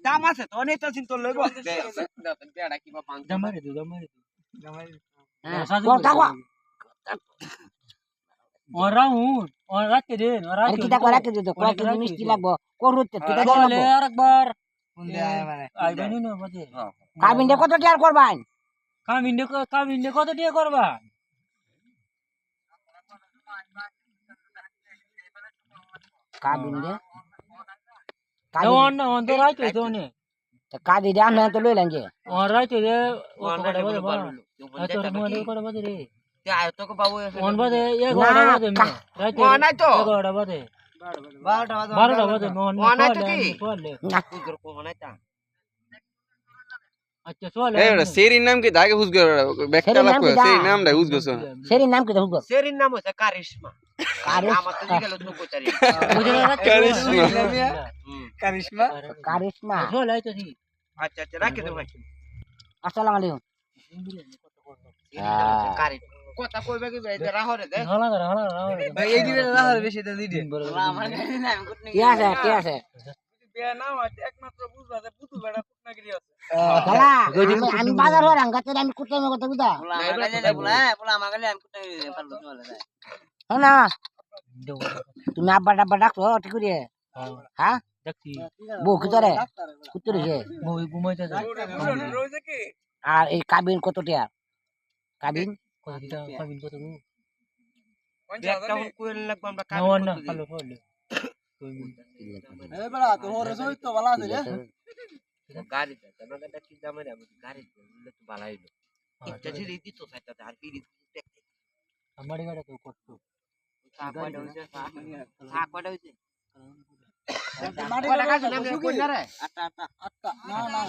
দাম আছে তো অনেক তো চিন্তা লইব বেড়া কি বা পাঁচ জামাই দে ওরা রাতে রে ওরা আর কিটা করে রাখি দিত কয় কেজি মিষ্টি লাগবো করুতে কিটা দিতে চলে লাগবো আরেকবার কোন দেয় মানে আইবানি না বাদে কাবিনটা কত টিয়ার করবান কামিনে কত দিয়ে করবা কাবিনটা দেওয়ান না অন তো রাইতে দেওনে কাদি দাম না তো লইলেন যে অন রাইতে রে ও ওয়ান করে বলে বাদে বলে তোর মনে করে বাদে রে তে আয় তো বাবু অন বাদে 11টা বাদে রাইতে ও নাই তো 11টা বাদে 12টা 12টা বাদে মন ও নাই তো কি চলে না কুকুর কো নাই তা আচ্ছা চলে এই ওটা সেরির নাম কি দাগে হুজ গো ব্যাকটা লাগবে সেই নামটা হুজ গো সেরি নাম কি তো হুগো সেরির নাম হচ্ছে কারিশমা আমার তো গেল তো কোচারি কারিশমা কারিশমা চলে আইতো দি আচ্ছা আচ্ছা রাখে দে ভাই আসসালামু আলাইকুম কারি কথা কইবে কি ভাই রাহ রে দে হালা ভাই এই দিবে না হলে বেশি দেন দিদি কি আছে বিয়া না হয় একমাত্র বুঝবা যে পুতু বেড়া কুটনাগিরি আছে খালা আমি বাজার হওয়ার আঙ্গাতে আমি কুত্তা মে কথা বুঝা না তুমি আব্বা ডাব্বা ডাকছো ঠিক করে হ্যাঁ দেখছি বউ কি তোরে কুত্তরে কে মই ঘুমাইতে যায় রয়েছে কি আর এই কাবিন কত টিয়া কাবিন কতটা কামিন কত গো একটা কোয়েল লাগবে আমরা কাজ না ভালো ভালো এ বেড়া তো ওর সহিত তো ভালো আছে রে গাড়ি দে না গাড়ি কি দামে রে গাড়ি দিলে তো ভালো হইলো এটা যে রেডি তো সাইডটা আর কি আমার গাড়ি তো কষ্ট সাকওয়াটা হইছে মাটি কয়টা কাজ না কই না রে আটটা না না